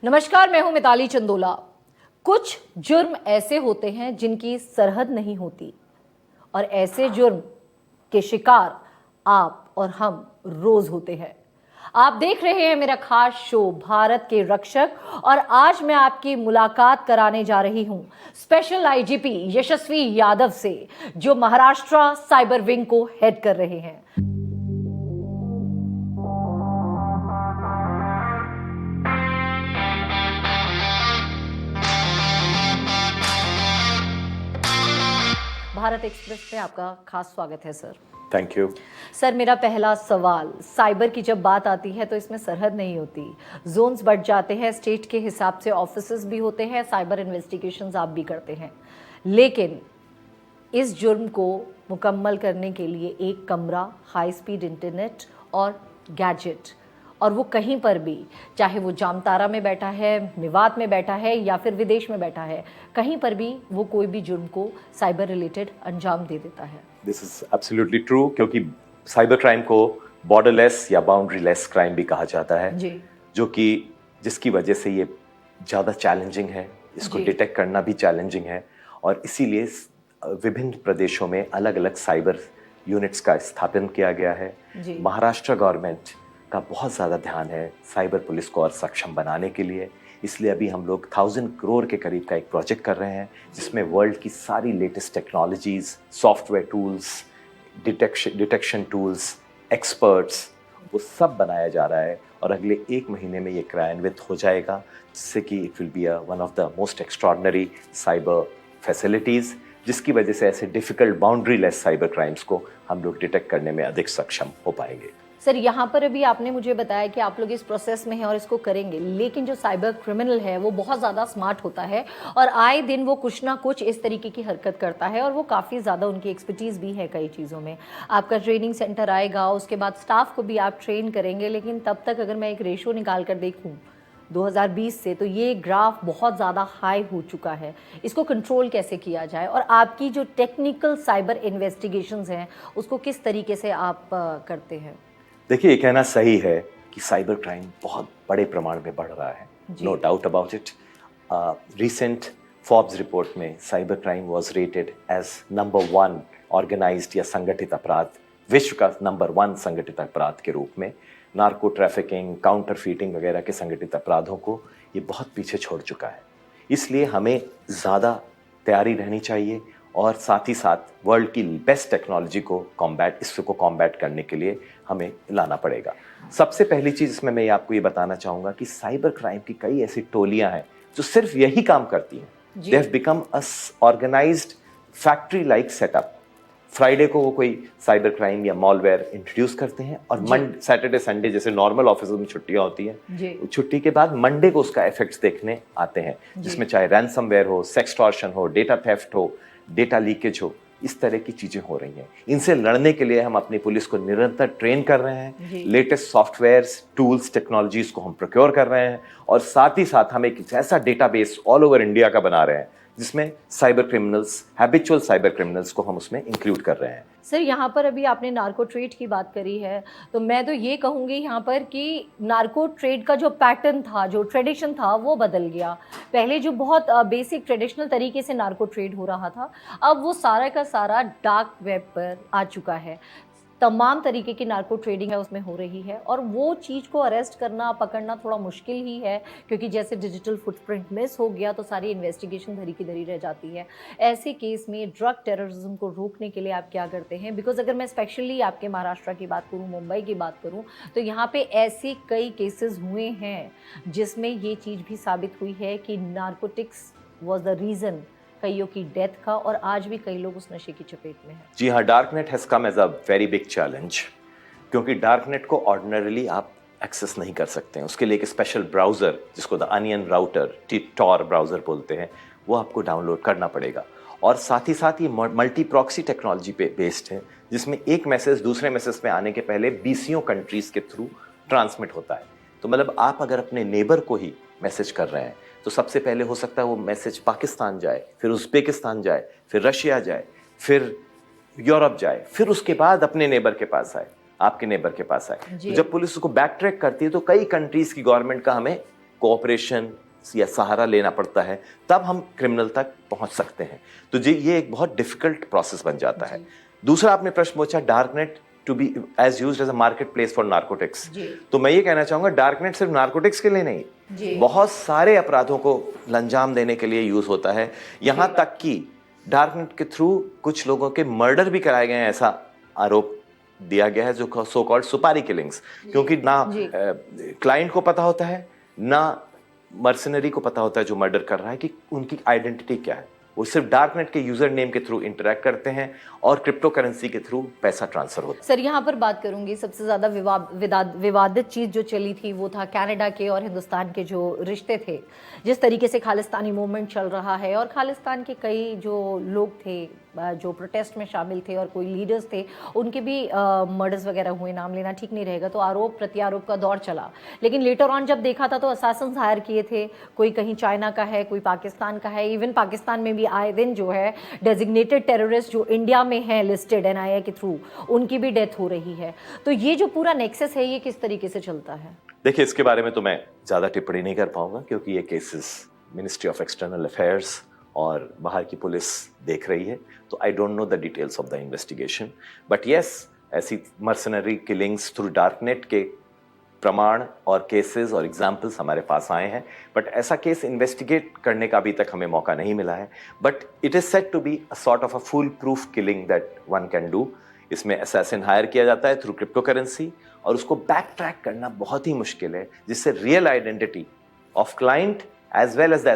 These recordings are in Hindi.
नमस्कार, मैं हूं मिताली चंदोला। कुछ जुर्म ऐसे होते हैं जिनकी सरहद नहीं होती और ऐसे जुर्म के शिकार आप और हम रोज होते हैं। आप देख रहे हैं मेरा खास शो भारत के रक्षक और आज मैं आपकी मुलाकात कराने जा रही हूं स्पेशल आईजीपी यशस्वी यादव से, जो महाराष्ट्र साइबर विंग को हेड कर रहे हैं। भारत एक्सप्रेस में आपका खास स्वागत है सर। थैंक यू सर, मेरा पहला सवाल, साइबर की जब बात आती है तो इसमें सरहद नहीं होती, जोन्स बढ़ जाते हैं, स्टेट के हिसाब से ऑफिसेस भी होते हैं, साइबर इन्वेस्टिगेशंस आप भी करते हैं, लेकिन इस जुर्म को मुकम्मल करने के लिए एक कमरा, हाई स्पीड इंटरनेट और गैजेट, और वो कहीं पर भी, चाहे वो जामतारा में बैठा है, मेवात में बैठा है या फिर विदेश में बैठा है, कहीं पर भी वो कोई भी जुर्म को साइबर रिलेटेड अंजाम दे देता है। दिस इज एब्सोल्युटली ट्रू, क्योंकि साइबर क्राइम को बॉर्डरलेस या बाउंड्रीलेस क्राइम भी कहा जाता है जी। जो कि जिसकी वजह से ये ज़्यादा चैलेंजिंग है, इसको डिटेक्ट करना भी चैलेंजिंग है, और इसीलिए विभिन्न प्रदेशों में अलग अलग साइबर यूनिट्स का स्थापन किया गया है। महाराष्ट्र गवर्नमेंट का बहुत ज़्यादा ध्यान है साइबर पुलिस को और सक्षम बनाने के लिए, इसलिए अभी हम लोग 1000 करोड़ के करीब का एक प्रोजेक्ट कर रहे हैं जिसमें वर्ल्ड की सारी latest technologies, software tools, detection tools, experts, वो सब बनाया जा रहा है और अगले 1 महीने में ये क्रियान्वित हो जाएगा, जिससे कि it will be one of the most extraordinary cyber facilities, जिसकी वजह से ऐसे डिफिकल्ट बाउंड्रीलेस साइबर क्राइम्स को हम लोग डिटेक्ट करने में अधिक सक्षम हो पाएंगे। सर, यहाँ पर अभी आपने मुझे बताया कि आप लोग इस प्रोसेस में हैं और इसको करेंगे, लेकिन जो साइबर क्रिमिनल है वो बहुत ज़्यादा स्मार्ट होता है और आए दिन वो कुछ ना कुछ इस तरीके की हरकत करता है और वो काफ़ी ज़्यादा, उनकी एक्सपर्टीज़ भी है कई चीज़ों में। आपका ट्रेनिंग सेंटर आएगा, उसके बाद स्टाफ को भी आप ट्रेन करेंगे, लेकिन तब तक अगर मैं एक रेशो निकाल कर देखूँ 2020 से, तो ये ग्राफ बहुत ज़्यादा हाई हो चुका है। इसको कंट्रोल कैसे किया जाए और आपकी जो टेक्निकल साइबर इन्वेस्टिगेशंस हैं उसको किस तरीके से आप करते हैं? देखिए, ये कहना सही है कि साइबर क्राइम बहुत बड़े प्रमाण में बढ़ रहा है, no doubt about it. Recent Forbes report में cyber crime was rated as number 1 organised या संगठित अपराध, विश्व का नंबर 1 संगठित अपराध के रूप में। नार्को ट्रैफिकिंग, काउंटरफीटिंग वगैरह के संगठित अपराधों को ये बहुत पीछे छोड़ चुका है, इसलिए हमें ज़्यादा तैयारी रहनी चाहिए और साथ ही साथ वर्ल्ड की बेस्ट टेक्नोलॉजी को इसको कॉम्बैट करने के लिए हमें लाना पड़ेगा। सबसे पहली चीज़ इसमें मैं आपको ये बताना चाहूँगा कि साइबर क्राइम की कई ऐसी टोलियां हैं जो सिर्फ यही काम करती हैं। They have become a organized factory like setup. Friday को वो कोई साइबर क्राइम या मॉलवेयर इंट्रोड्यूस करते हैं और सैटरडे संडे जैसे नॉर्मल ऑफिस में छुट्टियां होती हैं, छुट्टी के बाद मंडे को उसका इफेक्ट्स देखने आते हैं, जिसमें चाहे रैंसमवेयर हो, सेक्सटॉर्शन हो, डेटा थेफ्ट हो, डेटा लीकेज हो, इस तरह की चीजें हो रही हैं। इनसे लड़ने के लिए हम अपनी पुलिस को निरंतर ट्रेन कर रहे हैं, लेटेस्ट सॉफ्टवेयर्स, टूल्स, टेक्नोलॉजीज को हम प्रोक्योर कर रहे हैं और साथ ही साथ हम एक ऐसा डेटाबेस ऑल ओवर इंडिया का बना रहे हैं जिसमें cyber criminals, habitual cyber criminals को हम उसमें इंक्लूड कर रहे हैं। सर, यहाँ पर अभी आपने नार्को ट्रेड की बात करी है, तो मैं तो ये कहूँगी यहाँ पर कि नार्को ट्रेड का जो पैटर्न था, जो ट्रेडिशन था, वो बदल गया। पहले जो बहुत बेसिक ट्रेडिशनल तरीके से नार्को ट्रेड हो रहा था, अब वो सारा का सारा डार्क वेब पर आ चुका है। तमाम तरीके की नार्को ट्रेडिंग है उसमें हो रही है और वो चीज़ को अरेस्ट करना, पकड़ना थोड़ा मुश्किल ही है, क्योंकि जैसे डिजिटल फुटप्रिंट मिस हो गया तो सारी इन्वेस्टिगेशन धरी की धरी रह जाती है। ऐसे केस में ड्रग टेररिज्म को रोकने के लिए आप क्या करते हैं? बिकॉज अगर मैं स्पेशली आपके महाराष्ट्र की बात करूँ, मुंबई की बात करूँ, तो यहाँ पे ऐसे कई केसेस हुए हैं जिसमें ये चीज़ भी साबित हुई है कि नार्कोटिक्स वॉज द रीज़न कईयों की डेथ का, और आज भी कई लोग उस नशे की चपेट में हैं। जी हाँ, darknet has come as a very big challenge, क्योंकि डार्कनेट को ऑर्डिनरली आप एक्सेस नहीं कर सकते हैं। उसके लिए एक स्पेशल ब्राउज़र, जिसको the onion router, Tor browser बोलते हैं, वो आपको डाउनलोड करना पड़ेगा। और साथ ही साथ ये मल्टी प्रॉक्सी टेक्नोलॉजी पे बेस्ड है, जिसमें एक मैसेज दूसरे मैसेज में आने के पहले 20 कंट्रीज़ के थ्रू ट्रांसमिट होता है। तो मतलब आप अगर अपने नेबर को ही मैसेज कर रहे हैं तो सबसे पहले हो सकता है वो मैसेज पाकिस्तान जाए, फिर उज़्बेकिस्तान जाए, फिर रशिया जाए, फिर यूरोप जाए, फिर उसके बाद अपने नेबर के पास आए, आपके नेबर के पास आए। तो जब पुलिस उसको बैक ट्रैक करती है तो कई कंट्रीज की गवर्नमेंट का हमें कोऑपरेशन या सहारा लेना पड़ता है, तब हम क्रिमिनल तक पहुंच सकते हैं। तो ये एक बहुत डिफिकल्ट प्रोसेस बन जाता है। दूसरा आपने प्रश्न पूछा, darknet to be as used as a market place for narcotics. तो मैं ये कहना चाहूंगा, डार्कनेट सिर्फ नार्कोटिक्स के लिए नहीं, बहुत सारे अपराधों को अंजाम देने के लिए यूज होता है। यहां तक कि डार्कनेट के थ्रू कुछ लोगों के मर्डर भी कराए गए हैं, ऐसा आरोप दिया गया है, जो सो कॉल्ड सुपारी किलिंग्स। क्योंकि ना क्लाइंट को पता होता है, ना मर्सनरी को पता होता है जो मर्डर कर रहा है कि उनकी आइडेंटिटी क्या है। वो सिर्फ डार्कनेट के यूजर नेम के थ्रू इंटरैक्ट करते हैं और क्रिप्टो करेंसी के थ्रू पैसा ट्रांसफर होता है। सर यहाँ पर बात करूंगी, सबसे ज्यादा विवादित चीज जो चली थी वो था कनाडा के और हिंदुस्तान के जो रिश्ते थे। जिस तरीके से खालिस्तानी मूवमेंट चल रहा है और खालिस्तान के कई जो लोग थे जो प्रोटेस्ट में शामिल थे और कोई लीडर्स थे, उनके भी मर्डर्स वगैरह हुए, नाम लेना ठीक नहीं रहेगा, तो आरोप प्रत्यारोप का दौर चला। लेकिन लेटर ऑन जब देखा था तो असासिन्स हायर किए थे, कोई कहीं चाइना का है, कोई पाकिस्तान का है। इवन पाकिस्तान में भी आए दिन जो है डेजिग्नेटेड टेररिस्ट जो इंडिया में हैं लिस्टेड NIA के थ्रू, उनकी भी डेथ हो रही है। तो ये जो पूरा नेक्सस है, ये किस तरीके से चलता है? देखिए, इसके बारे में तो मैं ज़्यादा टिप्पणी नहीं कर पाऊंगा, क्योंकि ये cases ministry of external affairs और बाहर की पुलिस देख रही है। तो I don't know the details of the investigation, but yes, ऐसी मर्सनरी किलिंग्स थ्रू डार्कनेट के प्रमाण और केसेस और एग्जाम्पल्स हमारे पास आए हैं। बट ऐसा केस इन्वेस्टिगेट करने का अभी तक हमें मौका नहीं मिला है। But it is said to be a sort of a full proof killing that one can do. इसमें असैसिन हायर किया जाता है थ्रू क्रिप्टो करेंसी, और उसको बैक ट्रैक करना बहुत ही मुश्किल है, जिससे real identity of client as well as the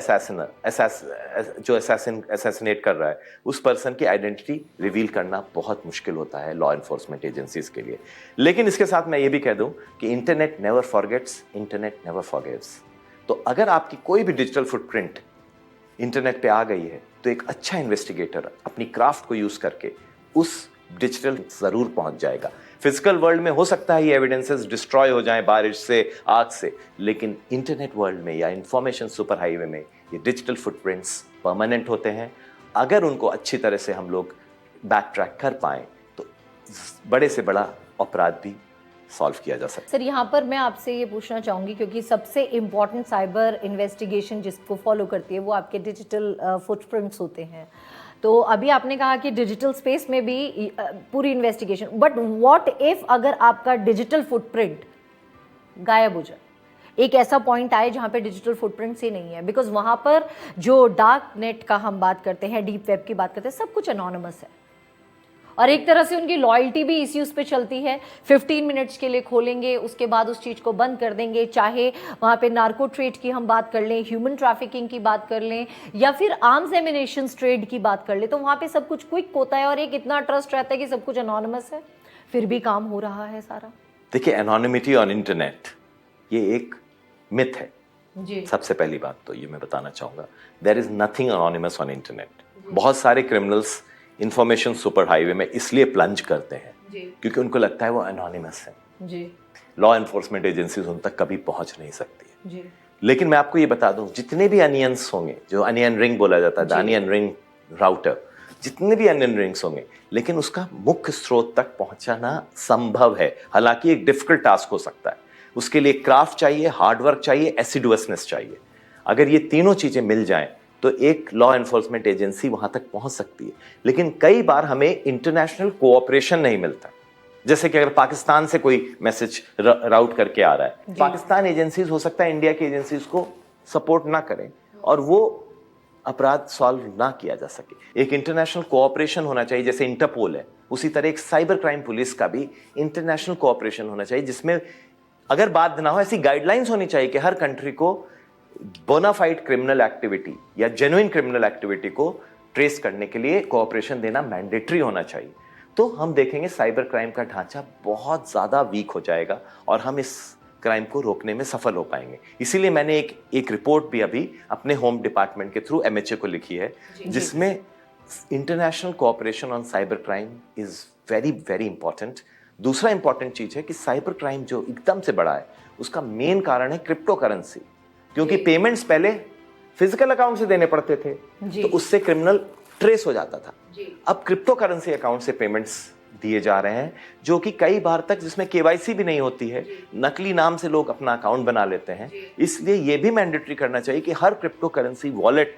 जो असैसिनेट कर रहा है, उस पर्सन की आइडेंटिटी रिवील करना बहुत मुश्किल होता है लॉ एनफोर्समेंट एजेंसीज के लिए। लेकिन इसके साथ मैं ये भी कह दूं कि internet never forgets, internet never forgives. तो अगर आपकी कोई भी डिजिटल फुटप्रिंट इंटरनेट पे आ गई है, तो एक अच्छा इन्वेस्टिगेटर अपनी क्राफ्ट को यूज करके उस डिजिटल जरूर पहुंच जाएगा। फिजिकल वर्ल्ड में हो सकता है ये एविडेंसेस डिस्ट्रॉय हो जाएं बारिश से, आग से, लेकिन इंटरनेट वर्ल्ड में या इंफॉर्मेशन सुपर हाईवे में ये डिजिटल फुटप्रिंट्स परमानेंट होते हैं। अगर उनको अच्छी तरह से हम लोग बैक ट्रैक कर पाएं, तो बड़े से बड़ा अपराध भी सॉल्व किया जा सकता है। सर, यहाँ पर मैं आपसे ये पूछना चाहूँगी, क्योंकि सबसे इम्पॉर्टेंट साइबर इन्वेस्टिगेशन जिसको फॉलो करती है वो आपके डिजिटल फुटप्रिंट्स होते हैं। तो अभी आपने कहा कि डिजिटल स्पेस में भी पूरी इन्वेस्टिगेशन, बट व्हाट इफ अगर आपका डिजिटल फुटप्रिंट गायब हो जाए, एक ऐसा पॉइंट आए जहाँ पे डिजिटल फुटप्रिंट्स ही नहीं है, बिकॉज वहाँ पर जो डार्क नेट का हम बात करते हैं, डीप वेब की बात करते हैं, सब कुछ एनोनिमस है और एक तरह से उनकी लॉयल्टी भी इसी उस पे चलती है। 15 मिनट्स के लिए खोलेंगे, उसके बाद उस चीज़ को बंद कर देंगे। चाहे वहाँ पे नार्को ट्रेड की हम बात कर लें, ह्यूमन ट्रैफिकिंग की बात कर लें, या फिर आर्म्स एमिनेशन ट्रेड की बात कर लें, तो वहाँ पे सब कुछ क्विक होता है और एक इतना ट्रस्ट रहता है कि सब कुछ एनोनिमस है, फिर भी काम हो रहा है सारा। देखिए, एनोनिमिटी ऑन इंटरनेट ये एक मिथ है जी। सबसे पहली बात तो ये मैं बताना चाहूँगा, there is nothing anonymous on internet. बहुत सारे क्रिमिनल्स इंफॉर्मेशन सुपर हाईवे में इसलिए प्लंज करते हैं क्योंकि उनको लगता है वो एनोनिमस है जी। लॉ एनफोर्समेंट एजेंसीज उन तक कभी पहुंच नहीं सकती जी। लेकिन मैं आपको ये बता दूं, जितने भी अनियंस होंगे, जो अनियन रिंग बोला जाता है, द अनियन रिंग राउटर, जितने भी अनियन रिंग्स होंगे, लेकिन उसका मुख्य स्रोत तक पहुंचाना संभव है। हालांकि एक डिफिकल्ट टास्क हो सकता है, उसके लिए क्राफ्ट चाहिए, हार्डवर्क चाहिए, एसिडुअसनेस चाहिए। अगर ये तीनों चीजें मिल जाएं तो एक लॉ एनफोर्समेंट एजेंसी वहां तक पहुंच सकती है। लेकिन कई बार हमें इंटरनेशनल कोऑपरेशन नहीं मिलता। जैसे कि अगर पाकिस्तान से कोई मैसेज राउट करके आ रहा है, पाकिस्तान एजेंसीज हो सकता है इंडिया की एजेंसीज को सपोर्ट ना करें और वो अपराध सॉल्व ना किया जा सके। एक इंटरनेशनल कोऑपरेशन होना चाहिए, जैसे इंटरपोल है, उसी तरह एक साइबर क्राइम पुलिस का भी इंटरनेशनल कोऑपरेशन होना चाहिए, जिसमें अगर बात ना हो, ऐसी गाइडलाइंस होनी चाहिए कि हर कंट्री को बोनाफाइड क्रिमिनल एक्टिविटी या जेन्युइन क्रिमिनल एक्टिविटी को ट्रेस करने के लिए कोऑपरेशन देना मैंडेटरी होना चाहिए। तो हम देखेंगे साइबर क्राइम का ढांचा बहुत ज्यादा वीक हो जाएगा और हम इस क्राइम को रोकने में सफल हो पाएंगे। इसीलिए मैंने एक रिपोर्ट भी अभी अपने होम डिपार्टमेंट के थ्रू MHA को लिखी है, जिसमें international cooperation on cyber crime is very very important. दूसरा इंपॉर्टेंट चीज है कि साइबर क्राइम जो एकदम से बड़ा है, उसका मेन कारण है क्रिप्टो करेंसी, क्योंकि पेमेंट्स पहले फिजिकल अकाउंट से देने पड़ते थे, तो उससे क्रिमिनल ट्रेस हो जाता था। अब क्रिप्टो करेंसी अकाउंट से पेमेंट्स दिए जा रहे हैं, जो कि कई बार तक जिसमें केवाईसी भी नहीं होती है, नकली नाम से लोग अपना अकाउंट बना लेते हैं। इसलिए ये भी मैंडेटरी करना चाहिए कि हर क्रिप्टो करेंसी वॉलेट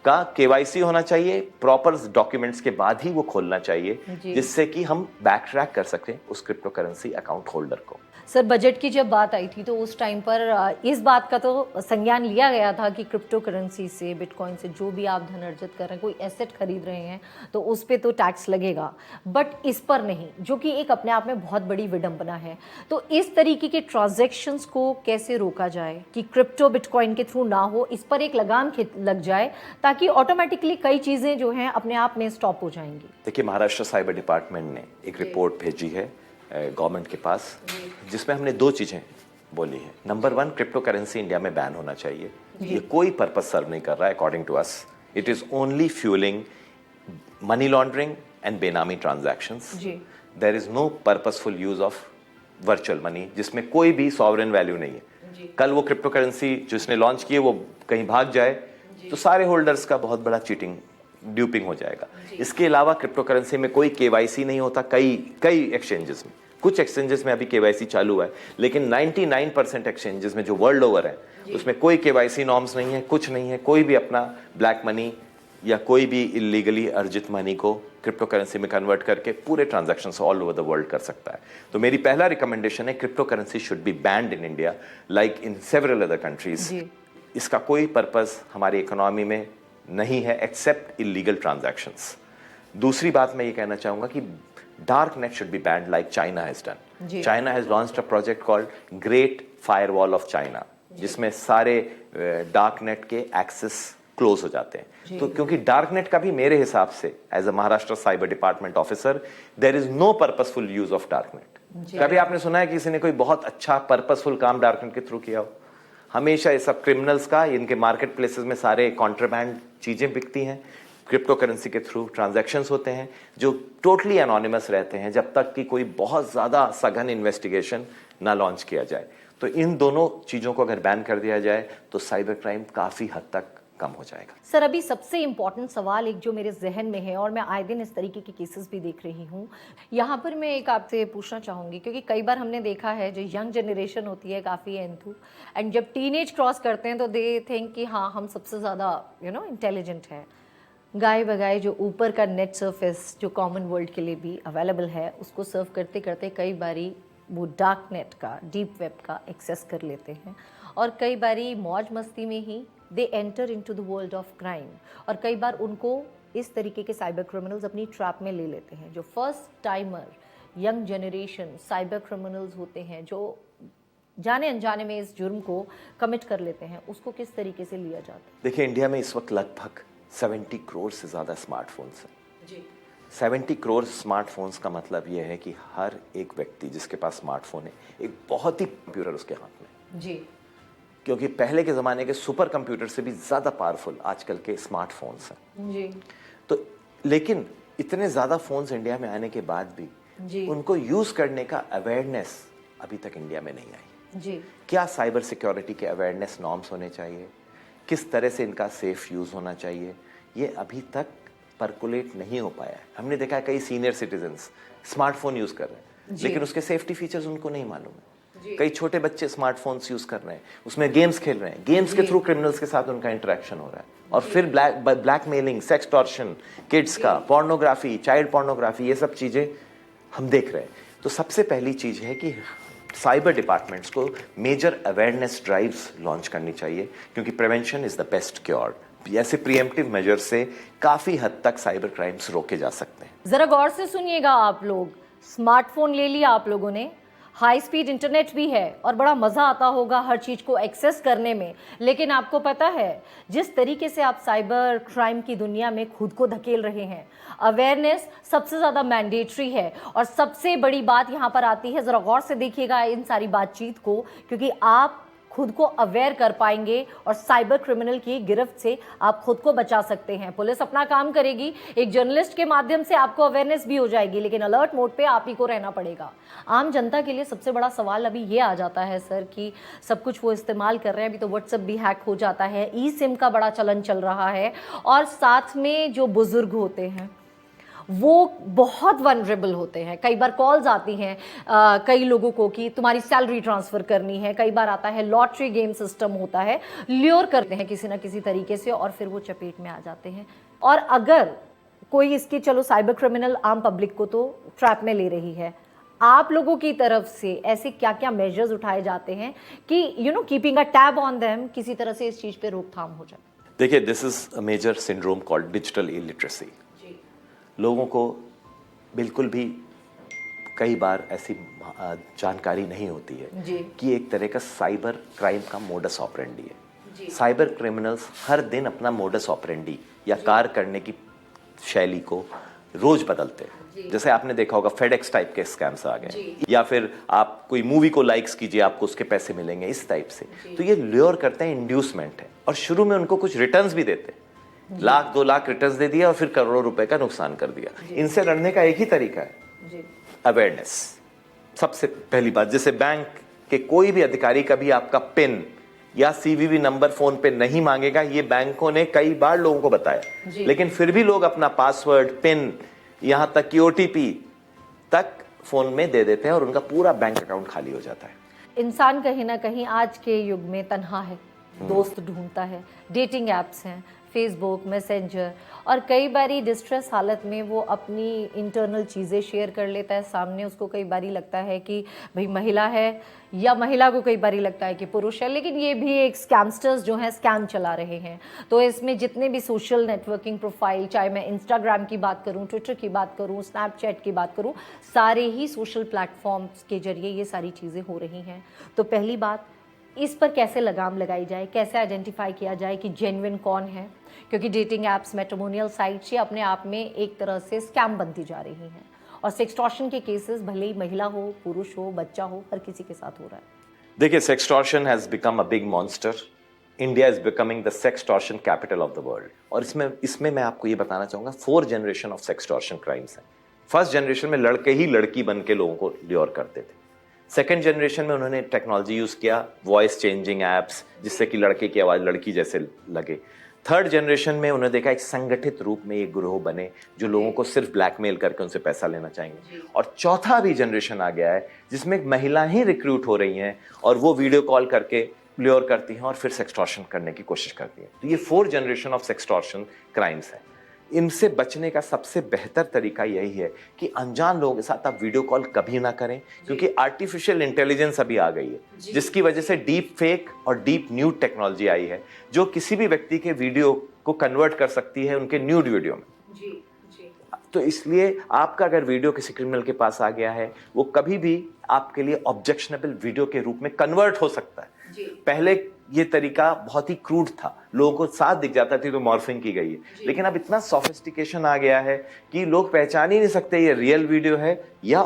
का केवाईसी होना चाहिए, प्रॉपर डॉक्यूमेंट्स के बाद ही वो खोलना चाहिए, जिससे कि हम बैक ट्रैक कर सकें उस क्रिप्टो करेंसी अकाउंट होल्डर को। सर, बजट की जब बात आई थी तो उस टाइम पर इस बात का तो संज्ञान लिया गया था कि क्रिप्टो करेंसी से, बिटकॉइन से जो भी आप धन अर्जित कर रहे हैं, कोई एसेट खरीद रहे हैं तो उस पर तो टैक्स लगेगा, बट इस पर नहीं, जो कि एक अपने आप में बहुत बड़ी विडंबना है। तो इस तरीके के ट्रांजैक्शंस को कैसे रोका जाए कि क्रिप्टो बिटकॉइन के थ्रू ना हो, इस पर एक लगाम लग जाए ताकि ऑटोमेटिकली कई चीज़ें जो हैं अपने आप में स्टॉप हो जाएंगी। देखिए, महाराष्ट्र साइबर डिपार्टमेंट ने एक रिपोर्ट भेजी है गवर्नमेंट के पास, जिसमें हमने 2 चीजें बोली है। नंबर 1, क्रिप्टो करेंसी इंडिया में बैन होना चाहिए। ये कोई पर्पस सर्व नहीं कर रहा है according to us. It is only fuelling money laundering and benami transactions. There is no purposeful use of virtual money, जिसमें कोई भी सॉवरेन वैल्यू नहीं है। कल वो क्रिप्टो करेंसी जिसने लॉन्च की है वो कहीं भाग जाए तो सारे होल्डर्स का बहुत बड़ा चीटिंग, ड्यूपिंग हो जाएगा। इसके अलावा क्रिप्टो करेंसी में कोई केवाईसी नहीं होता। कई एक्सचेंजेस में, कुछ एक्सचेंजेस में अभी केवाईसी चालू है, लेकिन 99% एक्सचेंजेस में जो वर्ल्ड ओवर है उसमें कोई केवाईसी नॉर्म्स नहीं है, कुछ नहीं है। कोई भी अपना ब्लैक मनी या कोई भी इलीगली अर्जित मनी को क्रिप्टो करेंसी में कन्वर्ट करके पूरे transactions all over the world कर सकता है। तो मेरी पहला रिकमेंडेशन है, crypto currency should be band in India like in several other countries. इसका कोई पर्पस हमारी इकोनॉमी में नहीं है एक्सेप्ट इलीगल ट्रांजैक्शंस। दूसरी बात मैं ये कहना चाहूंगा कि dark net should be band like China has done. China has launched a project called great firewall of China, जिसमें सारे डार्क नेट के एक्सेस क्लोज हो जाते हैं। तो क्योंकि डार्क नेट का भी मेरे हिसाब से as a Maharashtra cyber department officer, there is no purposeful use of dark net. कभी आपने सुना है कि किसी ने कोई बहुत अच्छा पर्पसफुल काम डार्क नेट के थ्रू किया हो? हमेशा ये सब क्रिमिनल्स का, इनके मार्केट प्लेसेस में सारे कॉन्ट्राबैंड चीजें बिकती हैं, क्रिप्टो करेंसी के थ्रू ट्रांजैक्शंस होते हैं जो टोटली एनोनिमस रहते हैं जब तक कि कोई बहुत ज्यादा सघन इन्वेस्टिगेशन ना लॉन्च किया जाए। तो इन दोनों चीजों को अगर बैन कर दिया जाए तो साइबर क्राइम काफी हद तक कम हो जाएगा। सर, अभी सबसे इम्पॉर्टेंट सवाल एक जो मेरे जहन में है, और मैं आए दिन इस तरीके के केसेस भी देख रही हूँ, यहाँ पर मैं एक आपसे पूछना चाहूँगी, क्योंकि कई बार हमने देखा है जो यंग जनरेशन होती है काफ़ी एंथू, एंड जब टीनेज क्रॉस करते हैं तो दे थिंक कि हाँ हम सबसे ज़्यादा इंटेलिजेंट है। गाय बगाए जो ऊपर का नेट सर्फेस जो कॉमन वर्ल्ड के लिए भी अवेलेबल है, उसको सर्व करते करते कई बारी वो डार्क नेट का, डीप वेब का एक्सेस कर लेते हैं, और कई बारी मौज मस्ती में ही they enter into the world of crime, और कई बार उनको इस तरीके के साइबर क्रिमिनल्स अपनी ट्रैप में ले लेते हैं। जो first timer young generation cyber criminals होते हैं, जो जाने अनजाने में इस जुर्म को कमिट कर लेते हैं, उसको किस तरीके से लिया जाता है? देखिए, इंडिया में इस वक्त लगभग 70 करोड़ से ज़्यादा स्मार्टफोन्स हैं। 70 करोड़ स्मार्टफोन्स का मतलब यह है कि हर एक व्यक्ति जिसके पास स्मार्टफोन है, एक बहुत ही कंप्यूटर उसके हाथ में जी। क्योंकि पहले के ज़माने के सुपर कंप्यूटर से भी ज़्यादा पावरफुल आजकल के स्मार्टफोन्स हैं जी। तो लेकिन इतने ज़्यादा फोन्स इंडिया में आने के बाद भी जी, उनको यूज़ करने का अवेयरनेस अभी तक इंडिया में नहीं आई जी। क्या साइबर सिक्योरिटी के अवेयरनेस नॉर्म्स होने चाहिए, किस तरह से इनका सेफ यूज़ होना चाहिए, ये अभी तक परकुलेट नहीं हो पाया है। हमने देखा है कई सीनियर सिटीजन्स स्मार्टफोन यूज़ कर रहे हैं, लेकिन उसके सेफ्टी फीचर्स उनको नहीं मालूम है। कई छोटे बच्चे स्मार्टफोन्स यूज़ कर रहे हैं, उसमें गेम्स खेल रहे हैं, गेम्स के थ्रू क्रिमिनल्स के साथ उनका इंटरेक्शन हो रहा है, और फिर ब्लैकमेलिंग, सेक्सटॉर्शन, किड्स का, पोर्नोग्राफी, चाइल्ड पोर्नोग्राफी, ये सब चीज़ें हम देख रहे हैं। तो सबसे पहली चीज़ है कि साइबर डिपार्टमेंट्स को मेजर अवेयरनेस ड्राइव्स लॉन्च करनी चाहिए, क्योंकि prevention is the best cure. ऐसे प्रिएम्प्टिव मेजर से काफी हद तक साइबर क्राइम्स रोके जा सकते हैं। जरा गौर से सुनिएगा आप लोग, स्मार्टफोन ले लिया आप लोगों ने, हाई स्पीड इंटरनेट भी है और बड़ा मज़ा आता होगा हर चीज़ को एक्सेस करने में, लेकिन आपको पता है जिस तरीके से आप साइबर क्राइम की दुनिया में खुद को धकेल रहे हैं, अवेयरनेस सबसे ज़्यादा मैंडेटरी है। और सबसे बड़ी बात यहाँ पर आती है, ज़रा गौर से देखिएगा इन सारी बातचीत को, क्योंकि आप खुद को अवेयर कर पाएंगे और साइबर क्रिमिनल की गिरफ्त से आप खुद को बचा सकते हैं। पुलिस अपना काम करेगी, एक जर्नलिस्ट के माध्यम से आपको अवेयरनेस भी हो जाएगी, लेकिन अलर्ट मोड पे आप ही को रहना पड़ेगा। आम जनता के लिए सबसे बड़ा सवाल अभी ये आ जाता है सर कि सब कुछ वो इस्तेमाल कर रहे हैं, अभी तो व्हाट्सएप भी हैक हो जाता है, ई सिम का बड़ा चलन चल रहा है, और साथ में जो बुजुर्ग होते हैं वो बहुत वनरेबल होते हैं। कई बार कॉल्स आती हैं कई लोगों को कि तुम्हारी सैलरी ट्रांसफ़र करनी है, कई बार आता है लॉटरी गेम सिस्टम होता है, ल्योर करते हैं किसी ना किसी तरीके से और फिर वो चपेट में आ जाते हैं। और अगर कोई इसकी, चलो साइबर क्रिमिनल आम पब्लिक को तो ट्रैप में ले रही है, आप लोगों की तरफ से ऐसे क्या क्या मेजर्स उठाए जाते हैं कि keeping a tab on them, किसी तरह से इस चीज़ पे रोकथाम हो जाए? देखिए, this is a major syndrome called digital illiteracy. लोगों को बिल्कुल भी कई बार ऐसी जानकारी नहीं होती है कि एक तरह का साइबर क्राइम का मोडस ऑपरेंडी है। साइबर क्रिमिनल्स हर दिन अपना मोडस ऑपरेंडी या कार्य करने की शैली को रोज बदलते हैं। जैसे आपने देखा होगा फेडेक्स टाइप के स्कैम्स आ गए, या फिर आप कोई मूवी को लाइक्स कीजिए आपको उसके पैसे मिलेंगे, इस टाइप से। तो ये ल्योर करते हैं, इंड्यूसमेंट है, और शुरू में उनको कुछ रिटर्न्स भी देते हैं, 1-2 लाख रिटर्न्स दे दिया और फिर करोड़ों रुपए का नुकसान कर दिया। इनसे लड़ने का एक ही तरीका है, अवेयरनेस। सबसे पहली बात, जैसे बैंक के कोई भी अधिकारी कभी आपका पिन या सीवीवी नंबर फोन पे नहीं मांगेगा, ये बैंकों ने कई बार लोगों को बताया, लेकिन फिर भी लोग अपना पासवर्ड, पिन, यहां तक कि ओटीपी तक फोन में दे देते हैं और उनका पूरा बैंक अकाउंट खाली हो जाता है। इंसान कहीं ना कहीं आज के युग में तन्हा है, दोस्त ढूंढता है, डेटिंग एप्स हैं, फेसबुक, मैसेंजर, और कई बारी डिस्ट्रेस हालत में वो अपनी इंटरनल चीज़ें शेयर कर लेता है सामने। उसको कई बारी लगता है कि भाई महिला है, या महिला को कई बारी लगता है कि पुरुष है, लेकिन ये भी एक स्कैमस्टर्स जो हैं स्कैम चला रहे हैं। तो इसमें जितने भी सोशल नेटवर्किंग प्रोफाइल, चाहे मैं इंस्टाग्राम की बात करूं, ट्विटर की बात करूं, स्नैपचैट की बात करूं, सारे ही सोशल प्लेटफॉर्म्स के जरिए ये सारी चीज़ें हो रही हैं। तो पहली बात, इस पर कैसे लगाम लगाई जाए, कैसे आइडेंटिफाई किया जाए कि जेन्युइन कौन है, क्योंकि डेटिंग ऐप्स, मैट्रिमोनियल साइट्स ये अपने आप में एक तरह से स्कैम बनती जा रही हैं, और सेक्सटॉर्शन के केसेस भले ही महिला हो, पुरुष हो, बच्चा हो, हर किसी के साथ हो रहा है। देखिए, sextortion has become a big monster. India is becoming the sextortion capital of the world. और इसमें मैं आपको ये बताना चाहूंगा, 4 जनरेशन ऑफ सेक्सटॉर्शन क्राइम्स हैं। फर्स्ट जनरेशन में लड़के ही लड़की बन के लोगों को ल्योर करते थे। सेकेंड जनरेशन में उन्होंने टेक्नोलॉजी यूज किया, वॉइस चेंजिंग एप्स, जिससे कि लड़के की आवाज लड़की जैसे लगे। थर्ड जनरेशन में उन्होंने देखा एक संगठित रूप में एक ग्रोह बने जो लोगों को सिर्फ ब्लैकमेल करके उनसे पैसा लेना चाहेंगे। और चौथा भी जनरेशन आ गया है जिसमें महिला ही रिक्रूट हो रही हैं और वो वीडियो कॉल करके ल्योर करती हैं और फिर सेक्सटॉर्शन करने की कोशिश करती हैं। तो ये 4 जनरेशन ऑफ सेक्सटॉर्शन क्राइम्स है। इनसे बचने का सबसे बेहतर तरीका यही है कि अनजान लोगों के साथ आप वीडियो कॉल कभी ना करें, क्योंकि आर्टिफिशियल इंटेलिजेंस अभी आ गई है, जिसकी वजह से डीप फेक और डीप न्यूड टेक्नोलॉजी आई है, जो किसी भी व्यक्ति के वीडियो को कन्वर्ट कर सकती है उनके न्यूड वीडियो में। तो इसलिए आपका अगर वीडियो किसी क्रिमिनल के पास आ गया है, वो कभी भी आपके लिए ऑब्जेक्शनेबल वीडियो के रूप में कन्वर्ट हो सकता है। पहले ये तरीका बहुत ही क्रूड था, लोगों को साथ दिख जाता थी तो मॉर्फिंग की गई है, लेकिन अब इतना सोफिस्टिकेशन आ गया है कि लोग पहचान ही नहीं सकते ये रियल वीडियो है या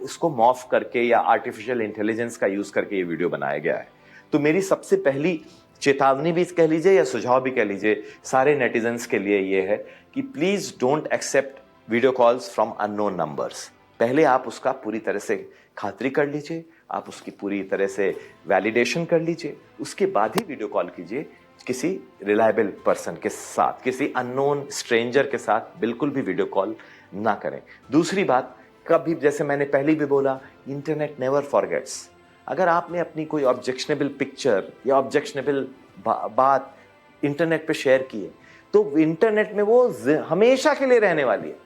इसको मॉर्फ करके या आर्टिफिशियल इंटेलिजेंस का यूज करके ये वीडियो बनाया गया है। तो मेरी सबसे पहली चेतावनी भी कह लीजिए या सुझाव भी कह लीजिए सारे नेटिजन्स के लिए ये है कि please don't accept video calls from unknown numbers. पहले आप उसका पूरी तरह से खातिरी कर लीजिए, आप उसकी पूरी तरह से वैलिडेशन कर लीजिए, उसके बाद ही वीडियो कॉल कीजिए। किसी रिलायबल पर्सन के साथ, किसी अननोन स्ट्रेंजर के साथ बिल्कुल भी वीडियो कॉल ना करें। दूसरी बात, कभी, जैसे मैंने पहले भी बोला, इंटरनेट नेवर फॉरगेट्स। अगर आपने अपनी कोई ऑब्जेक्शनेबल पिक्चर या ऑब्जेक्शनेबल बात इंटरनेट पे शेयर की है, तो इंटरनेट में वो हमेशा के लिए रहने वाली है,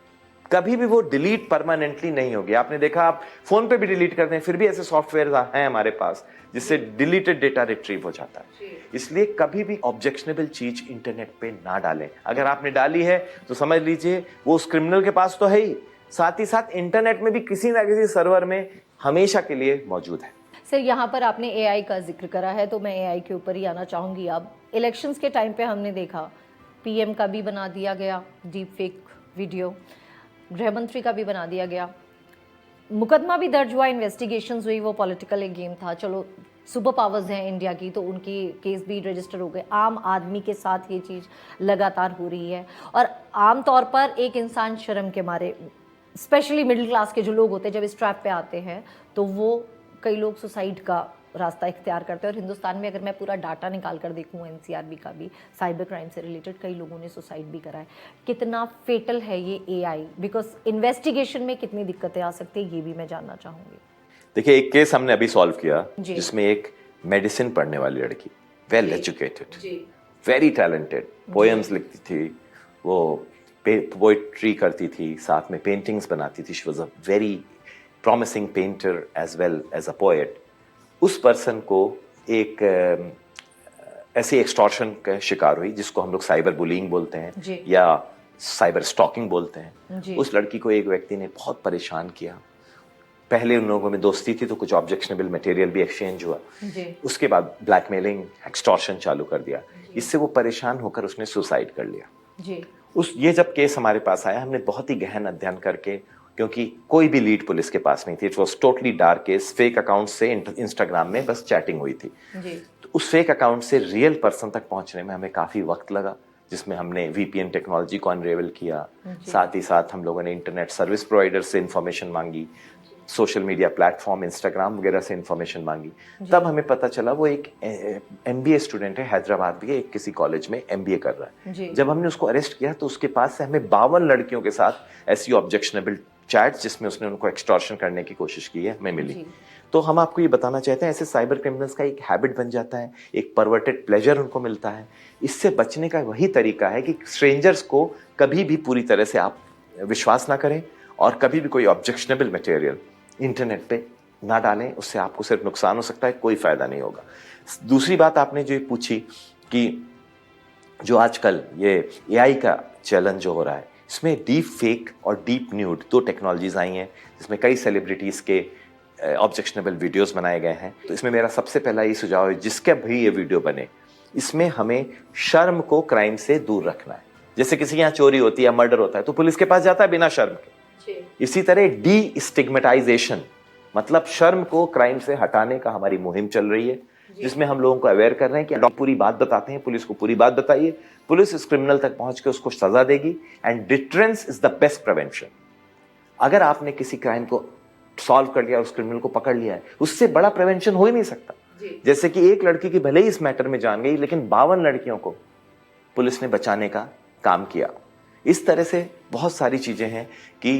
कभी भी वो डिलीट परमानेंटली नहीं होगी। आपने देखा, आप फोन पे भी डिलीट करते हैं, फिर भी ऐसे सॉफ्टवेयर हैं हमारे पास जिससे डिलीटेड डेटा रिट्रीव हो जाता है। इसलिए कभी भी ऑब्जेक्शनेबल चीज इंटरनेट पे ना डालें। अगर आपने डाली है तो समझ लीजिए वो उस क्रिमिनल के पास तो है ही, साथ ही साथ इंटरनेट में भी किसी ना किसी सर्वर में हमेशा के लिए मौजूद है। सर, यहाँ पर आपने एआई का जिक्र करा है तो मैं एआई के ऊपर ही आना चाहूँगी। अब इलेक्शंस के टाइम पे हमने देखा पीएम का भी बना दिया गया डीप फेक वीडियो, गृह मंत्री का भी बना दिया गया, मुकदमा भी दर्ज हुआ, इन्वेस्टिगेशंस हुई, वो पॉलिटिकल एक गेम था। चलो, सुपर पावर्स हैं इंडिया की तो उनकी केस भी रजिस्टर हो गए। आम आदमी के साथ ये चीज़ लगातार हो रही है और आम तौर पर एक इंसान शर्म के मारे, स्पेशली मिडिल क्लास के जो लोग होते हैं, जब इस ट्रैप पे आते हैं तो वो कई लोग सुसाइड का रास्ता इख्तियार करते हैं। और हिंदुस्तान में अगर मैं पूरा डाटा निकाल कर देखूँ एनसीआरबी का भी, साइबर क्राइम से रिलेटेड कई लोगों ने सुसाइड भी करा है। कितना फेटल है ये एआई, बिकॉज इन्वेस्टिगेशन में कितनी दिक्कतें आ सकती है, ये भी मैं जानना चाहूँगी। देखिए, एक केस हमने अभी सॉल्व किया जी। जिसमें एक मेडिसिन पढ़ने वाली लड़की, वेल एजुकेटेड, जी। वेरी टैलेंटेड, पोएम्स लिखती थी, वो पोइट्री करती थी, साथ में पेंटिंग्स बनाती थी, she was a very promising painter as well as a poet. उस पर्सन को एक ऐसी एक्सटॉर्शन का शिकार हुई जिसको हम लोग साइबर बुलिंग बोलते जी। हैं या साइबर स्टॉकिंग बोलते हैं। जी। उस लड़की को एक व्यक्ति ने बहुत परेशान किया। पहले उन लोगों में दोस्ती थी तो कुछ ऑब्जेक्शनेबल मटेरियल भी एक्सचेंज हुआ। जी। उसके बाद ब्लैकमेलिंग, एक्सटॉर्शन चालू कर दिया। इससे वो परेशान होकर उसने सुसाइड कर लिया। जी। ये जब केस हमारे पास आया, हमने बहुत ही गहन अध्ययन करके, क्योंकि कोई भी लीड पुलिस के पास नहीं थी, it was totally dark case, fake account से इंस्टाग्राम में बस चैटिंग हुई थी। जी। तो उस फेक अकाउंट से रियल पर्सन तक पहुंचने में हमें काफी वक्त लगा, जिसमें हमने वीपीएन टेक्नोलॉजी को अनरेवल किया। साथ ही साथ हम लोगों ने इंटरनेट सर्विस प्रोवाइडर से इंफॉर्मेशन मांगी, सोशल मीडिया प्लेटफॉर्म इंस्टाग्राम वगैरह से इंफॉर्मेशन मांगी। तब हमें पता चला वो एक एमबीए स्टूडेंट है, हैदराबाद के एक किसी कॉलेज में एमबीए कर रहा है। जी। जब हमने उसको अरेस्ट किया तो उसके पास से हमें 52 लड़कियों के साथ ऐसी ऑब्जेक्शनेबल चैट्स जिसमें उसने उनको एक्सटॉर्शन करने की कोशिश की है, हमें मिली। तो हम आपको ये बताना चाहते हैं, ऐसे साइबर क्रिमिनल्स का एक हैबिट बन जाता है, एक परवर्टेड प्लेजर उनको मिलता है। इससे बचने का वही तरीका है कि स्ट्रेंजर्स को कभी भी पूरी तरह से आप विश्वास ना करें और कभी भी कोई ऑब्जेक्शनेबल मटेरियल इंटरनेट पे ना डालें, उससे आपको सिर्फ नुकसान हो सकता है, कोई फायदा नहीं होगा। दूसरी बात आपने जो पूछी कि जो आजकल ये एआई का चलन जो हो रहा है, इसमें डीप फेक और डीप न्यूड 2 टेक्नोलॉजीज आई हैं, जिसमें कई सेलिब्रिटीज के ऑब्जेक्शनेबल वीडियोस बनाए गए हैं। तो इसमें मेरा सबसे पहला ये सुझाव है, जिसका भी ये वीडियो बने, इसमें हमें शर्म को क्राइम से दूर रखना है। जैसे किसी के यहाँ चोरी होती है, मर्डर होता है, तो पुलिस के पास जाता है बिना शर्म के। इसी तरह डी स्टिग्मेटाइजेशन, मतलब शर्म को क्राइम से हटाने का हमारी मुहिम चल रही है, जिसमें हम लोगों को अवेयर कर रहे हैं कि पूरी बात बताते हैं, पुलिस को पूरी बात बताइए, पुलिस इस क्रिमिनल तक पहुंच के उसको सजा देगी। And deterrence is the best prevention. अगर आपने किसी क्राइम को सॉल्व कर लिया, उस क्रिमिनल को पकड़ लिया है, उससे बड़ा प्रिवेंशन हो ही नहीं सकता। जैसे कि एक लड़की की भले ही इस मैटर में जान गई, लेकिन 52 लड़कियों को पुलिस ने बचाने का काम किया। इस तरह से बहुत सारी चीजें हैं कि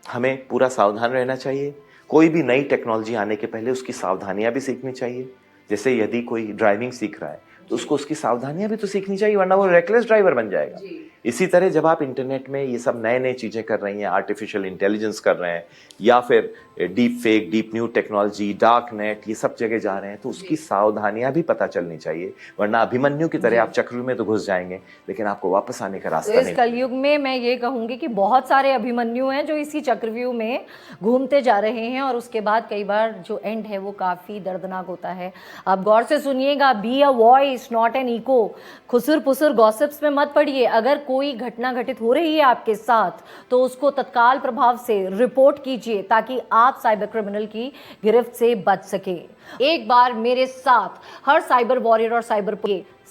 हमें पूरा सावधान रहना चाहिए। कोई भी नई टेक्नोलॉजी आने के पहले उसकी सावधानियां भी सीखनी चाहिए। जैसे यदि कोई ड्राइविंग सीख रहा है तो उसको उसकी सावधानियां भी तो सीखनी चाहिए, वरना वो रेकलेस ड्राइवर बन जाएगा। इसी तरह जब आप इंटरनेट में ये सब नए नए चीजें कर रही हैं, आर्टिफिशियल इंटेलिजेंस कर रहे हैं या फिर deep fake, deep new technology, dark net, ये सब जगह जा रहे हैं, तो उसकी सावधानियां भी पता चलनी चाहिए, वरना अभिमन्यु की तरह आप चक्रव्यूह में तो घुस जाएंगे, लेकिन आपको वापस आने का रास्ता नहीं। इस कलयुग में मैं ये कहूंगी कि बहुत सारे अभिमन्यु हैं जो इसी चक्रव्यूह में घूमते जा रहे हैं, और उसके बाद कई बार जो एंड है वो काफी दर्दनाक होता है। आप गौर से सुनिएगा, be a voice not an echo. खुसुर पुसुर गॉसिप्स में मत पड़िए। अगर कोई घटना घटित हो रही है आपके साथ तो उसको तत्काल प्रभाव से रिपोर्ट कीजिए, ताकि आप साइबर क्रिमिनल की गिरफ्त से बच सके। एक बार मेरे साथ हर साइबर वॉरियर और साइबर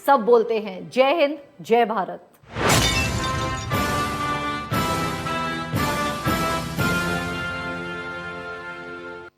सब बोलते हैं, जय हिंद, जय भारत।